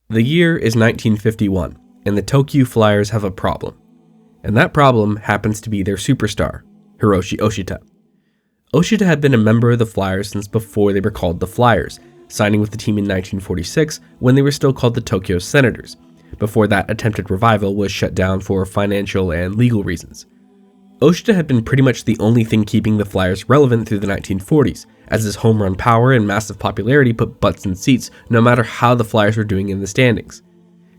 The year is 1951, and the Tokyo Flyers have a problem. And that problem happens to be their superstar, Hiroshi Oshita. Oshita had been a member of the Flyers since before they were called the Flyers, signing with the team in 1946 when they were still called the Tokyo Senators. Before that attempted revival was shut down for financial and legal reasons. Oshita had been pretty much the only thing keeping the Flyers relevant through the 1940s, as his home run power and massive popularity put butts in seats no matter how the Flyers were doing in the standings.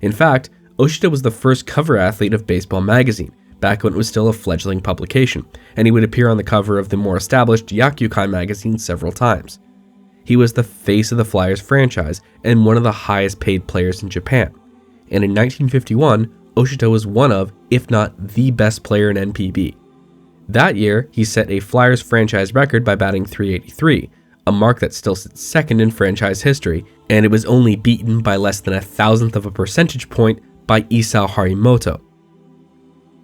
In fact, Oshita was the first cover athlete of Baseball Magazine, back when it was still a fledgling publication, and he would appear on the cover of the more established Yakukai magazine several times. He was the face of the Flyers franchise and one of the highest paid players in Japan. And in 1951, Oshita was one of, if not the best player in NPB. That year, he set a Flyers franchise record by batting .383, a mark that still sits second in franchise history, and it was only beaten by less than 1,000th of a percentage point by Isao Harimoto.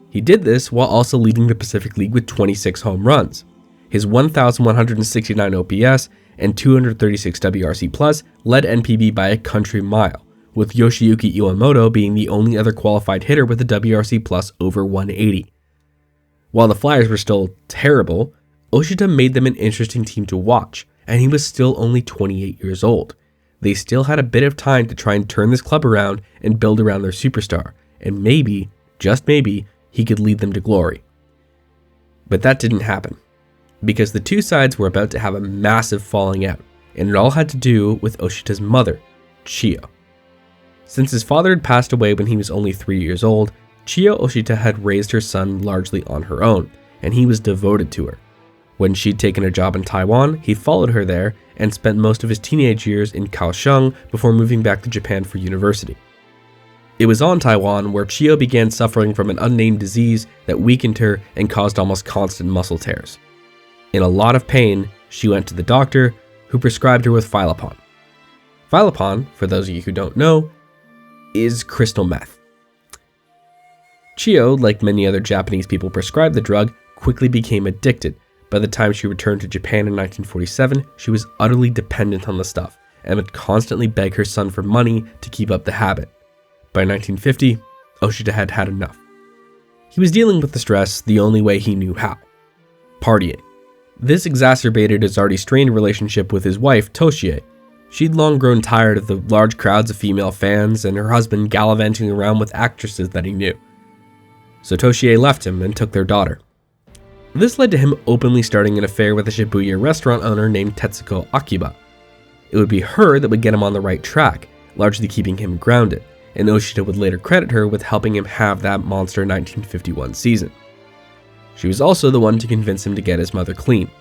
He did this while also leading the Pacific League with 26 home runs. His 1,169 OPS and 236 WRC+ led NPB by a country mile, with Yoshiyuki Iwamoto being the only other qualified hitter with a WRC+ over 180. While the Flyers were still terrible, Oshita made them an interesting team to watch, and he was still only 28 years old. They still had a bit of time to try and turn this club around and build around their superstar, and maybe, just maybe, he could lead them to glory. But that didn't happen, because the two sides were about to have a massive falling out, and it all had to do with Oshita's mother, Chiyo. Since his father had passed away when he was only 3 years old, Chiyo Oshita had raised her son largely on her own, and he was devoted to her. When she'd taken a job in Taiwan, he followed her there and spent most of his teenage years in Kaohsiung before moving back to Japan for university. It was on Taiwan where Chiyo began suffering from an unnamed disease that weakened her and caused almost constant muscle tears. In a lot of pain, she went to the doctor, who prescribed her with Philopon. Philopon, for those of you who don't know, is crystal meth. Chiyo, like many other Japanese people prescribed the drug, quickly became addicted. By the time she returned to Japan in 1947, she was utterly dependent on the stuff and would constantly beg her son for money to keep up the habit. By 1950, Oshita had had enough. He was dealing with the stress the only way he knew how: partying. This exacerbated his already strained relationship with his wife, Toshie. She'd long grown tired of the large crowds of female fans and her husband gallivanting around with actresses that he knew. So Toshie left him and took their daughter. This led to him openly starting an affair with a Shibuya restaurant owner named Tetsuko Akiba. It would be her that would get him on the right track, largely keeping him grounded, and Oshita would later credit her with helping him have that monster 1951 season. She was also the one to convince him to get his mother clean.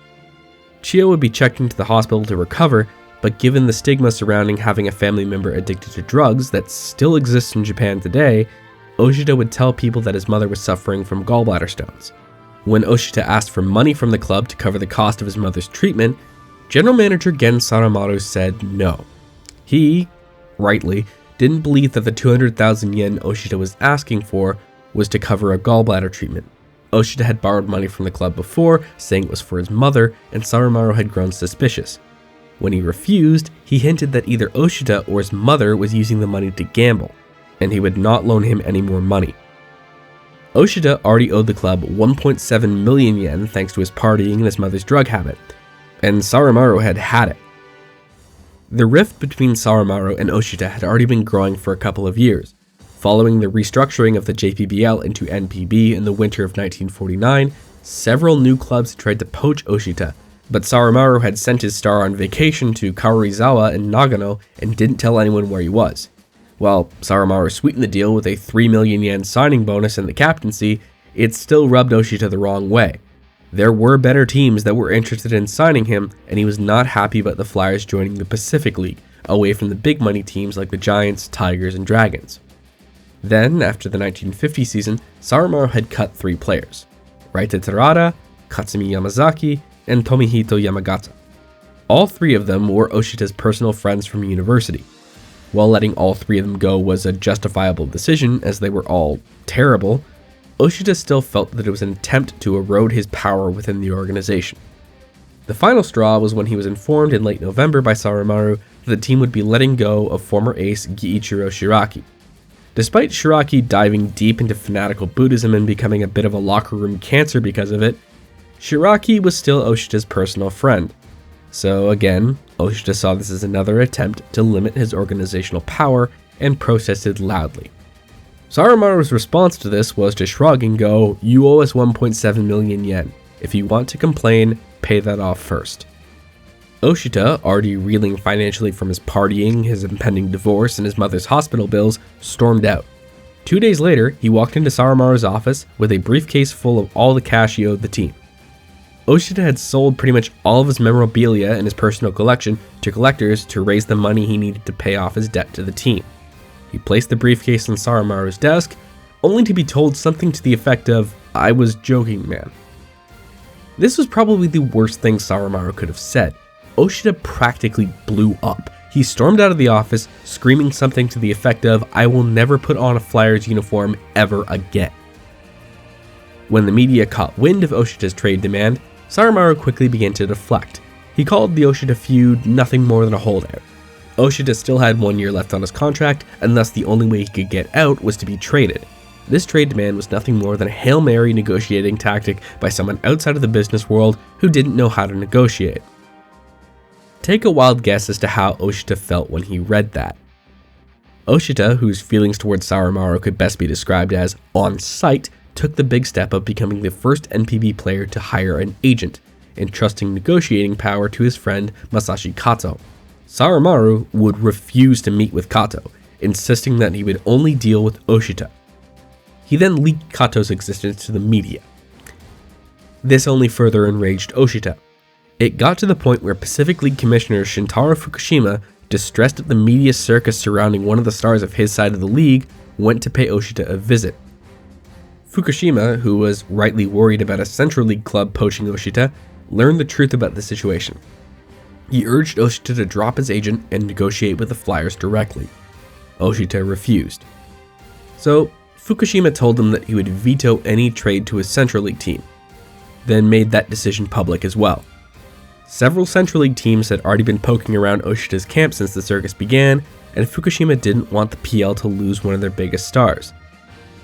Chiyo would be checked into the hospital to recover, but given the stigma surrounding having a family member addicted to drugs that still exists in Japan today, Oshita would tell people that his mother was suffering from gallbladder stones. When Oshita asked for money from the club to cover the cost of his mother's treatment, General Manager Gen Saramaru said no. He, rightly, didn't believe that the 200,000 yen Oshita was asking for was to cover a gallbladder treatment. Oshita had borrowed money from the club before, saying it was for his mother, and Saramaru had grown suspicious. When he refused, he hinted that either Oshita or his mother was using the money to gamble, and he would not loan him any more money. Oshita already owed the club 1.7 million yen thanks to his partying and his mother's drug habit, and Saramaru had had it. The rift between Saramaru and Oshita had already been growing for a couple of years. Following the restructuring of the JPBL into NPB in the winter of 1949, several new clubs tried to poach Oshita, but Saramaru had sent his star on vacation to Kaorizawa in Nagano and didn't tell anyone where he was. While Saramaru sweetened the deal with a 3 million yen signing bonus and the captaincy, it still rubbed Oshita the wrong way. There were better teams that were interested in signing him, and he was not happy about the Flyers joining the Pacific League, away from the big money teams like the Giants, Tigers, and Dragons. Then, after the 1950 season, Saramaru had cut 3 players: Raita Terada, Katsumi Yamazaki, and Tomihito Yamagata. All 3 of them were Oshita's personal friends from university. While letting all 3 of them go was a justifiable decision, as they were all terrible, Oshita still felt that it was an attempt to erode his power within the organization. The final straw was when he was informed in late November by Saramaru that the team would be letting go of former ace Giichiro Shiraki. Despite Shiraki diving deep into fanatical Buddhism and becoming a bit of a locker room cancer because of it, Shiraki was still Oshita's personal friend. So again, Oshita saw this as another attempt to limit his organizational power and protested loudly. Saramaru's response to this was to shrug and go, "You owe us 1.7 million yen. If you want to complain, pay that off first." Oshita, already reeling financially from his partying, his impending divorce, and his mother's hospital bills, stormed out. 2 days later, he walked into Saramaru's office with a briefcase full of all the cash he owed the team. Oshita had sold pretty much all of his memorabilia and his personal collection to collectors to raise the money he needed to pay off his debt to the team. He placed the briefcase on Saramaru's desk, only to be told something to the effect of, "I was joking, man." This was probably the worst thing Saramaru could have said. Oshita practically blew up. He stormed out of the office, screaming something to the effect of, "I will never put on a Flyers uniform ever again." When the media caught wind of Oshita's trade demand, Saramaru quickly began to deflect. He called the Oshita feud nothing more than a holdout. Oshita still had 1 year left on his contract, and thus the only way he could get out was to be traded. This trade demand was nothing more than a Hail Mary negotiating tactic by someone outside of the business world who didn't know how to negotiate. Take a wild guess as to how Oshita felt when he read that. Oshita, whose feelings towards Saramaru could best be described as on sight, took the big step of becoming the first NPB player to hire an agent, entrusting negotiating power to his friend Masashi Kato. Saramaru would refuse to meet with Kato, insisting that he would only deal with Oshita. He then leaked Kato's existence to the media. This only further enraged Oshita. It got to the point where Pacific League Commissioner Shintaro Fukushima, distressed at the media circus surrounding one of the stars of his side of the league, went to pay Oshita a visit. Fukushima, who was rightly worried about a Central League club poaching Oshita, learned the truth about the situation. He urged Oshita to drop his agent and negotiate with the Flyers directly. Oshita refused. So, Fukushima told him that he would veto any trade to his Central League team, then made that decision public as well. Several Central League teams had already been poking around Oshita's camp since the circus began, and Fukushima didn't want the PL to lose one of their biggest stars.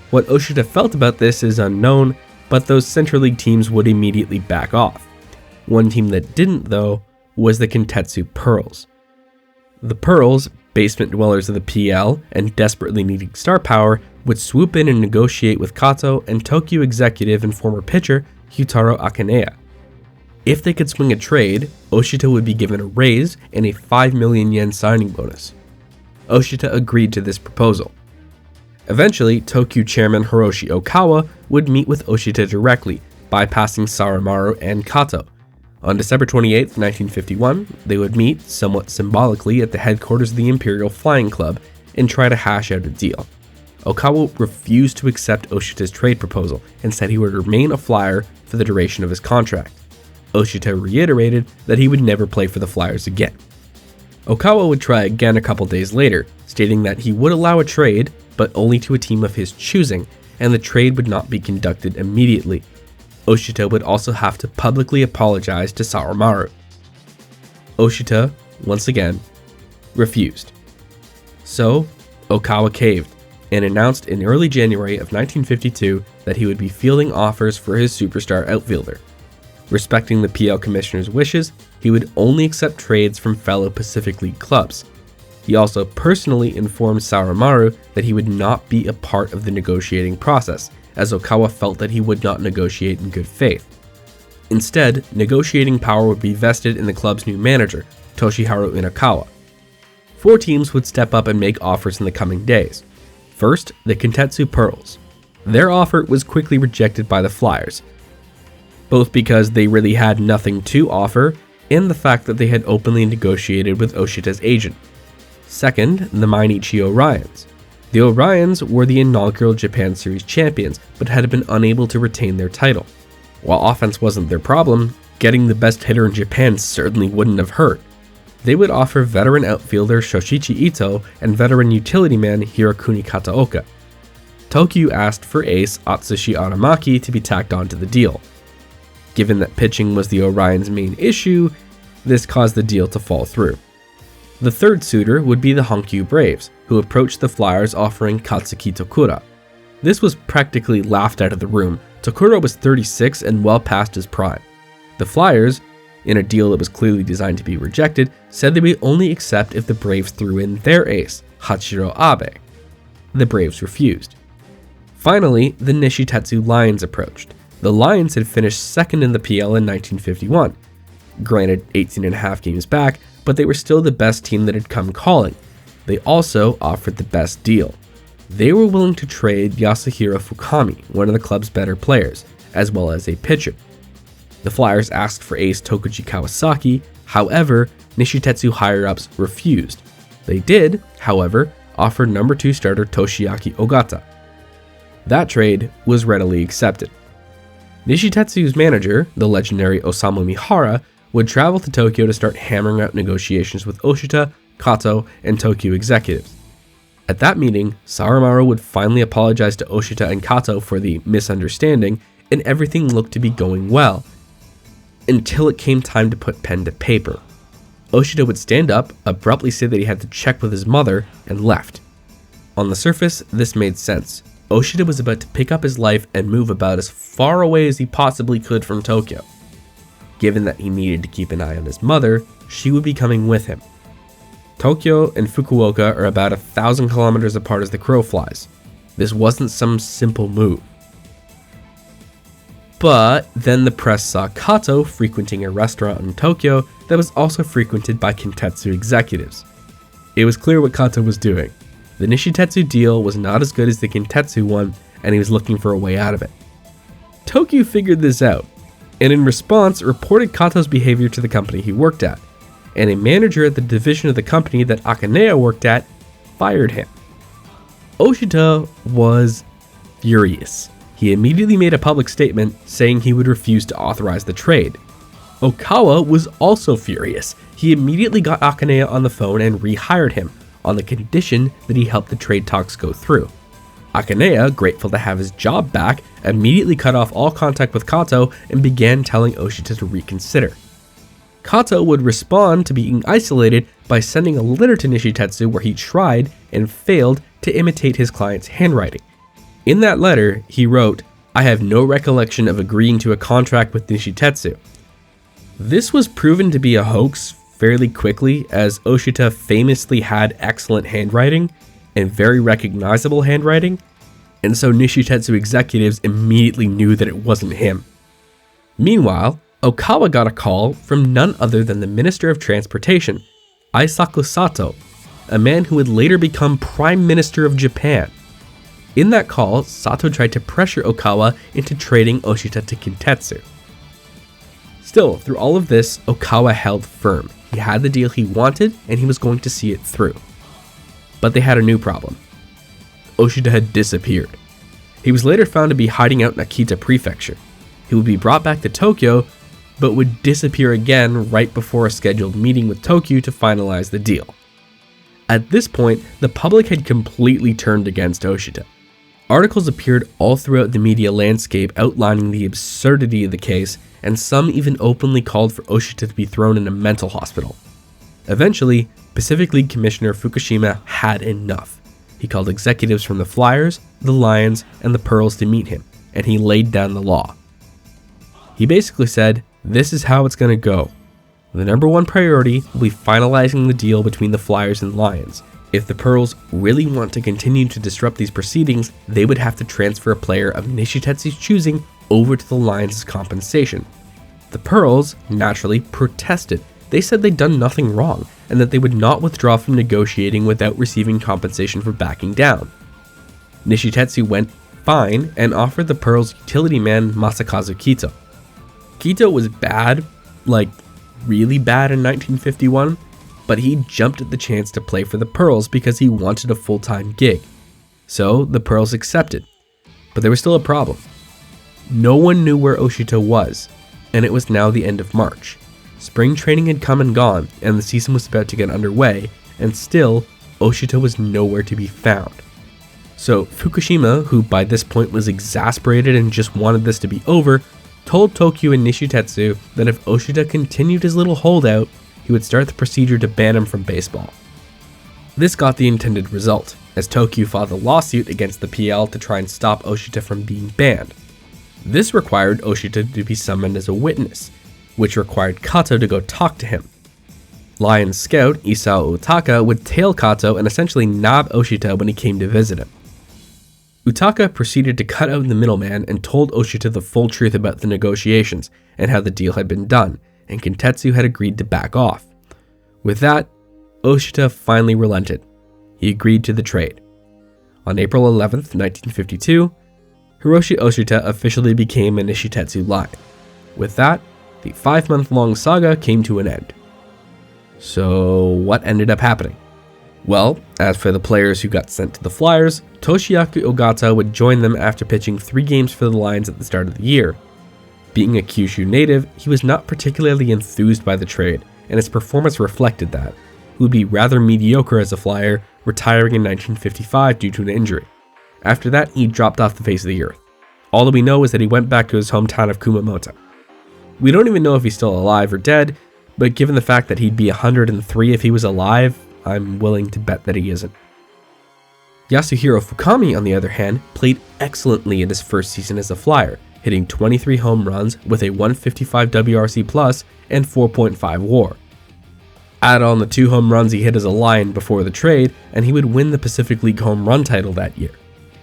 What Oshita felt about this is unknown, but those Central League teams would immediately back off. One team that didn't, though, was the Kintetsu Pearls. The Pearls, basement dwellers of the PL and desperately needing star power, would swoop in and negotiate with Kato and Tokyo executive and former pitcher Hyutaro Akanea. If they could swing a trade, Oshita would be given a raise and a 5 million yen signing bonus. Oshita agreed to this proposal. Eventually, Tokyo chairman Hiroshi Okawa would meet with Oshita directly, bypassing Saramaru and Kato. On December 28, 1951, they would meet, somewhat symbolically, at the headquarters of the Imperial Flying Club and try to hash out a deal. Okawa refused to accept Oshita's trade proposal and said he would remain a Flyer for the duration of his contract. Oshita reiterated that he would never play for the Flyers again. Okawa would try again a couple days later, stating that he would allow a trade, but only to a team of his choosing, and the trade would not be conducted immediately. Oshita would also have to publicly apologize to Saramaru. Oshita, once again, refused. So, Okawa caved, and announced in early January of 1952 that he would be fielding offers for his superstar outfielder. Respecting the PL Commissioner's wishes, he would only accept trades from fellow Pacific League clubs. He also personally informed Saramaru that he would not be a part of the negotiating process, as Okawa felt that he would not negotiate in good faith. Instead, negotiating power would be vested in the club's new manager, Toshiharu Inakawa. 4 teams would step up and make offers in the coming days. First, the Kintetsu Pearls. Their offer was quickly rejected by the Flyers, both because they really had nothing to offer and the fact that they had openly negotiated with Oshita's agent. Second, the Mainichi Orions. The Orions were the inaugural Japan Series champions, but had been unable to retain their title. While offense wasn't their problem, getting the best hitter in Japan certainly wouldn't have hurt. They would offer veteran outfielder Shoshichi Ito and veteran utility man Hirokuni Kataoka. Tokyo asked for ace Atsushi Aramaki to be tacked onto the deal. Given that pitching was the Orions' main issue, this caused the deal to fall through. The third suitor would be the Hankyu Braves, who approached the Flyers offering Katsuki Tokura. This was practically laughed out of the room. Tokura was 36 and well past his prime. The Flyers, in a deal that was clearly designed to be rejected, said they would only accept if the Braves threw in their ace, Hachiro Abe. The Braves refused. Finally, the Nishitetsu Lions approached. The Lions had finished second in the PL in 1951. Granted, 18.5 games back, but they were still the best team that had come calling. They also offered the best deal. They were willing to trade Yasuhiro Fukami, one of the club's better players, as well as a pitcher. The Flyers asked for ace Tokuji Kawasaki, however, Nishitetsu higher-ups refused. They did, however, offer number 2 starter Toshiaki Ogata. That trade was readily accepted. Nishitetsu's manager, the legendary Osamu Mihara, would travel to Tokyo to start hammering out negotiations with Oshita, Kato, and Tokyo executives. At that meeting, Saramaru would finally apologize to Oshita and Kato for the misunderstanding, and everything looked to be going well, until it came time to put pen to paper. Oshita would stand up, abruptly say that he had to check with his mother, and left. On the surface, this made sense. Oshita was about to pick up his life and move about as far away as he possibly could from Tokyo. Given that he needed to keep an eye on his mother, she would be coming with him. Tokyo and Fukuoka are about 1,000 kilometers apart as the crow flies. This wasn't some simple move. But then the press saw Kato frequenting a restaurant in Tokyo that was also frequented by Kintetsu executives. It was clear what Kato was doing. The Nishitetsu deal was not as good as the Kintetsu one, and he was looking for a way out of it. Tokyo figured this out, and in response reported Kato's behavior to the company he worked at, and a manager at the division of the company that Akaneya worked at fired him. Oshita was furious. He immediately made a public statement saying he would refuse to authorize the trade. Okawa was also furious. He immediately got Akaneya on the phone and rehired him, on the condition that he helped the trade talks go through. Akaneya, grateful to have his job back, immediately cut off all contact with Kato and began telling Oshita to reconsider. Kato would respond to being isolated by sending a letter to Nishitetsu where he tried and failed to imitate his client's handwriting. In that letter, he wrote, "I have no recollection of agreeing to a contract with Nishitetsu." This was proven to be a hoax fairly quickly, as Oshita famously had excellent handwriting and very recognizable handwriting, and so Nishitetsu executives immediately knew that it wasn't him. Meanwhile, Okawa got a call from none other than the Minister of Transportation, Eisaku Sato, a man who would later become Prime Minister of Japan. In that call, Sato tried to pressure Okawa into trading Oshita to Kintetsu. Still, through all of this, Okawa held firm. He had the deal he wanted, and he was going to see it through. But they had a new problem. Oshita had disappeared. He was later found to be hiding out in Akita Prefecture. He would be brought back to Tokyo, but would disappear again right before a scheduled meeting with Tokyo to finalize the deal. At this point, the public had completely turned against Oshita. Articles appeared all throughout the media landscape outlining the absurdity of the case, and some even openly called for Oshita to be thrown in a mental hospital. Eventually, Pacific League Commissioner Fukushima had enough. He called executives from the Flyers, the Lions, and the Pearls to meet him, and he laid down the law. He basically said, "This is how it's going to go. The number one priority will be finalizing the deal between the Flyers and Lions. If the Pearls really want to continue to disrupt these proceedings, they would have to transfer a player of Nishitetsu's choosing over to the Lions as compensation." The Pearls, naturally, protested. They said they'd done nothing wrong, and that they would not withdraw from negotiating without receiving compensation for backing down. Nishitetsu went fine and offered the Pearls utility man Masakazu Kito. Kito was bad, like really bad in 1951, but he jumped at the chance to play for the Pearls because he wanted a full-time gig. So the Pearls accepted, but there was still a problem. No one knew where Oshita was, and it was now the end of March. Spring training had come and gone, and the season was about to get underway, and still, Oshita was nowhere to be found. So Fukushima, who by this point was exasperated and just wanted this to be over, told Tokyo and Nishitetsu that if Oshita continued his little holdout, he would start the procedure to ban him from baseball. This got the intended result, as Tokyu filed a lawsuit against the PL to try and stop Oshita from being banned. This required Oshita to be summoned as a witness, which required Kato to go talk to him. Lions scout Isao Utaka would tail Kato and essentially nab Oshita when he came to visit him. Utaka proceeded to cut out the middleman and told Oshita the full truth about the negotiations and how the deal had been done, and Kintetsu had agreed to back off. With that, Oshita finally relented. He agreed to the trade. On April 11th, 1952, Hiroshi Oshita officially became a Nishitetsu Lion. With that, the 5-month-long saga came to an end. So what ended up happening? Well, as for the players who got sent to the Flyers, Toshiaki Ogata would join them after pitching 3 games for the Lions at the start of the year. Being a Kyushu native, he was not particularly enthused by the trade, and his performance reflected that. He would be rather mediocre as a Flyer, retiring in 1955 due to an injury. After that, he dropped off the face of the earth. All that we know is that he went back to his hometown of Kumamoto. We don't even know if he's still alive or dead, but given the fact that he'd be 103 if he was alive, I'm willing to bet that he isn't. Yasuhiro Fukami, on the other hand, played excellently in his first season as a Flyer, hitting 23 home runs with a 155 WRC+ and 4.5 WAR. Add on the 2 home runs he hit as a Lion before the trade, and he would win the Pacific League home run title that year.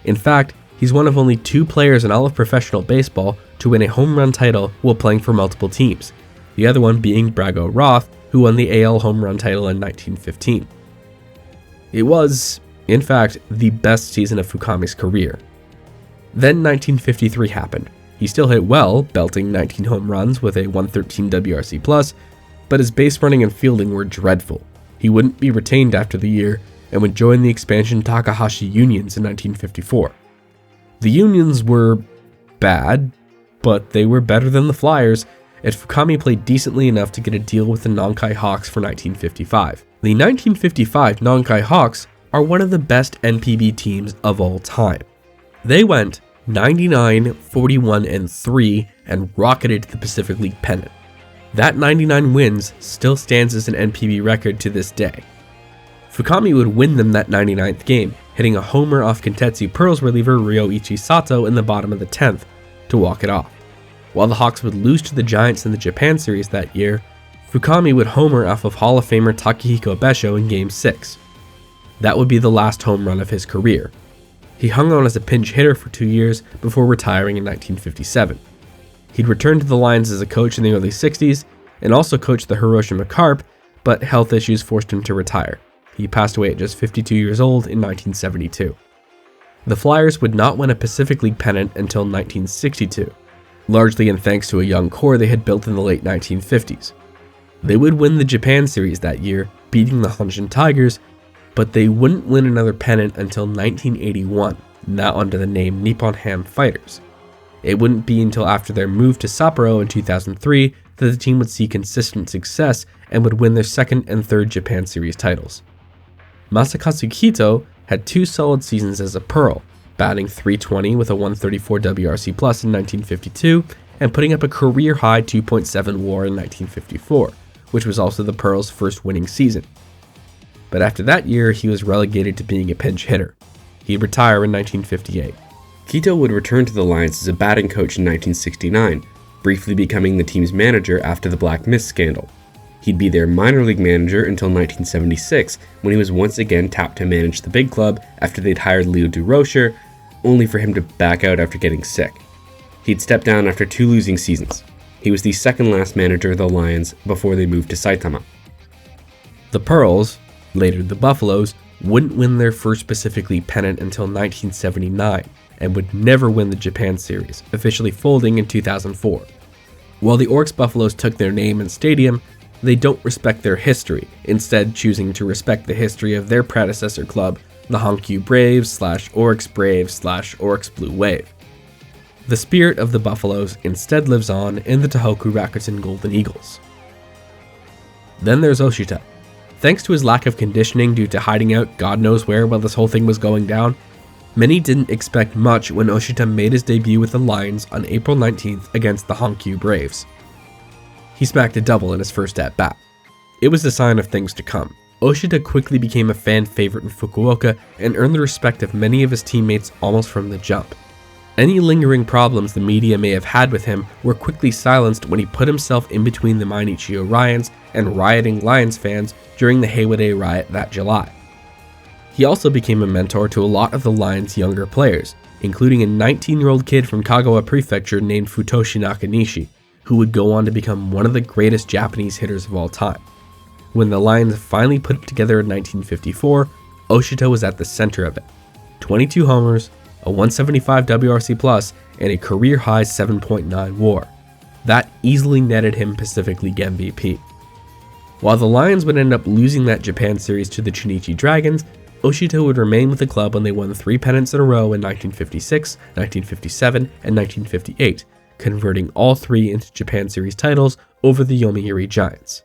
In fact, he's one of only 2 players in all of professional baseball to win a home run title while playing for multiple teams, the other one being Brago Roth, who won the AL home run title in 1915. It was, in fact, the best season of Fukami's career. Then 1953 happened. He still hit well, belting 19 home runs with a 113 WRC+, but his base running and fielding were dreadful. He wouldn't be retained after the year and would join the expansion Takahashi Unions in 1954. The Unions were bad, but they were better than the Flyers, and Fukami played decently enough to get a deal with the Nankai Hawks for 1955. The 1955 Nankai Hawks are one of the best NPB teams of all time. They went 99, 41, and 3 and rocketed to the Pacific League pennant. That 99 wins still stands as an NPB record to this day. Fukami would win them that 99th game, hitting a homer off Kintetsu Pearls reliever Ryoichi Sato in the bottom of the 10th to walk it off. While the Hawks would lose to the Giants in the Japan series that year, Fukami would homer off of Hall of Famer Takehiko Besho in Game 6. That would be the last home run of his career. He hung on as a pinch hitter for 2 years before retiring in 1957. He'd returned to the Lions as a coach in the early 60s and also coached the Hiroshima Carp, but health issues forced him to retire. He passed away at just 52 years old in 1972. The Flyers would not win a Pacific League pennant until 1962, largely in thanks to a young core they had built in the late 1950s. They would win the Japan series that year, beating the Hanshin Tigers, but they wouldn't win another pennant until 1981, now under the name Nippon Ham Fighters. It wouldn't be until after their move to Sapporo in 2003 that the team would see consistent success and would win their 2nd and 3rd Japan series titles. Masakazu Kito had 2 solid seasons as a Pearl, batting .320 with a 134 WRC+ in 1952 and putting up a career-high 2.7 WAR in 1954, which was also the Pearls' first winning season. But after that year, he was relegated to being a pinch hitter. He'd retire in 1958. Kito would return to the Lions as a batting coach in 1969, briefly becoming the team's manager after the Black Mist scandal. He'd be their minor league manager until 1976, when he was once again tapped to manage the big club after they'd hired Leo Durocher, only for him to back out after getting sick. He'd stepped down after 2 losing seasons. He was the second last manager of the Lions before they moved to Saitama. The Pearls, later the Buffaloes, wouldn't win their first Pacific League pennant until 1979 and would never win the Japan series, officially folding in 2004. While the Oryx Buffaloes took their name and stadium, they don't respect their history, instead choosing to respect the history of their predecessor club, the Hankyu Braves / Oryx Braves / Oryx Blue Wave. The spirit of the Buffaloes instead lives on in the Tohoku Rakuten Golden Eagles. Then there's Oshita. Thanks to his lack of conditioning due to hiding out God knows where while this whole thing was going down, many didn't expect much when Oshita made his debut with the Lions on April 19th against the Hankyu Braves. He smacked a double in his first at-bat. it was a sign of things to come. Oshita quickly became a fan favorite in Fukuoka and earned the respect of many of his teammates almost from the jump. Any lingering problems the media may have had with him were quickly silenced when he put himself in between the Mainichi Orions and rioting Lions fans during the Heiwadai riot that July. He also became a mentor to a lot of the Lions' younger players, including a 19-year-old kid from Kagawa Prefecture named Futoshi Nakanishi, who would go on to become one of the greatest Japanese hitters of all time. When the Lions finally put it together in 1954, Oshita was at the center of it. 22 homers, a 175 WRC+, and a career-high 7.9 WAR. That easily netted him Pacific League MVP. While the Lions would end up losing that Japan series to the Chunichi Dragons, Oshita would remain with the club when they won 3 pennants in a row in 1956, 1957, and 1958, converting all 3 into Japan Series titles over the Yomiuri Giants.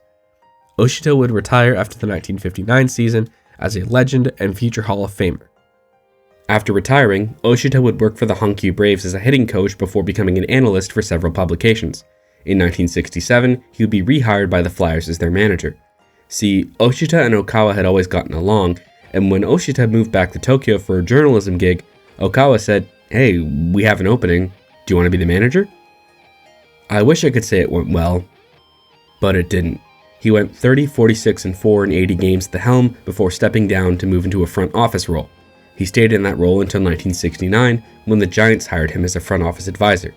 Oshita would retire after the 1959 season as a legend and future Hall of Famer. After retiring, Oshita would work for the Hankyu Braves as a hitting coach before becoming an analyst for several publications. In 1967, he would be rehired by the Flyers as their manager. See, Oshita and Okawa had always gotten along, and when Oshita moved back to Tokyo for a journalism gig, Okawa said, "Hey, we have an opening. Do you want to be the manager?" I wish I could say it went well, but it didn't. He went 30, 46, and 4 in 80 games at the helm before stepping down to move into a front office role. He stayed in that role until 1969, when the Giants hired him as a front office advisor.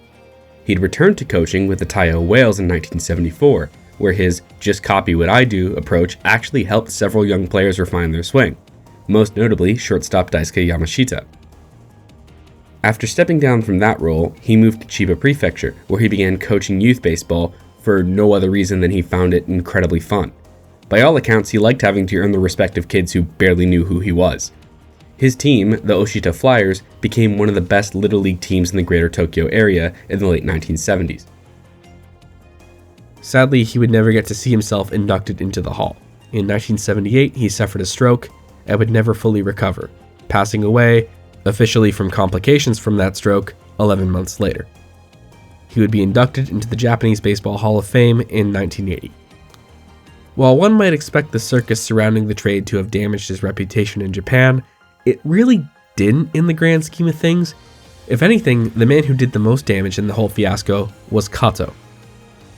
He'd returned to coaching with the Taiyo Whales in 1974, where his "just copy what I do" approach actually helped several young players refine their swing, most notably shortstop Daisuke Yamashita. After stepping down from that role, he moved to Chiba Prefecture, where he began coaching youth baseball for no other reason than he found it incredibly fun. By all accounts, he liked having to earn the respect of kids who barely knew who he was. His team, the Oshita Flyers, became one of the best Little League teams in the greater Tokyo area in the late 1970s. Sadly, he would never get to see himself inducted into the Hall. In 1978, he suffered a stroke and would never fully recover, passing away, officially from complications from that stroke, 11 months later. He would be inducted into the Japanese Baseball Hall of Fame in 1980. While one might expect the circus surrounding the trade to have damaged his reputation in Japan, it really didn't in the grand scheme of things. If anything, the man who did the most damage in the whole fiasco was Kato.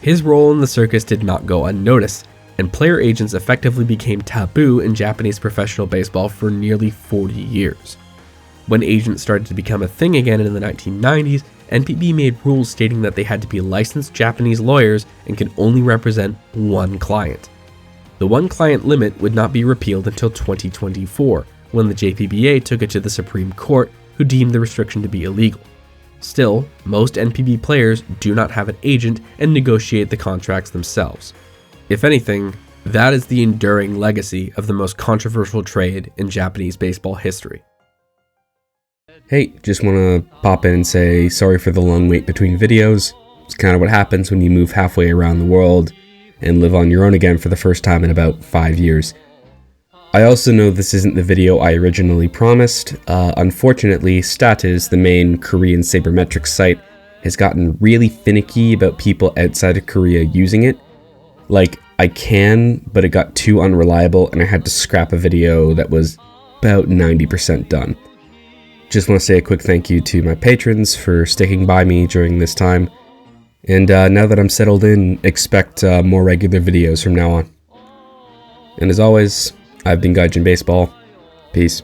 His role in the circus did not go unnoticed, and player agents effectively became taboo in Japanese professional baseball for nearly 40 years. When agents started to become a thing again in the 1990s, NPB made rules stating that they had to be licensed Japanese lawyers and could only represent one client. The one client limit would not be repealed until 2024, when the JPBA took it to the Supreme Court, who deemed the restriction to be illegal. Still, most NPB players do not have an agent and negotiate the contracts themselves. If anything, that is the enduring legacy of the most controversial trade in Japanese baseball history. Hey, just want to pop in and say sorry for the long wait between videos. It's kind of what happens when you move halfway around the world and live on your own again for the first time in about 5 years. I also know this isn't the video I originally promised. Unfortunately, Statiz, the main Korean sabermetrics site, has gotten really finicky about people outside of Korea using it. Like, I can, but it got too unreliable and I had to scrap a video that was about 90% done. Just want to say a quick thank you to my patrons for sticking by me during this time. And now that I'm settled in, expect more regular videos from now on. And as always, I've been Gaijin Baseball. Peace.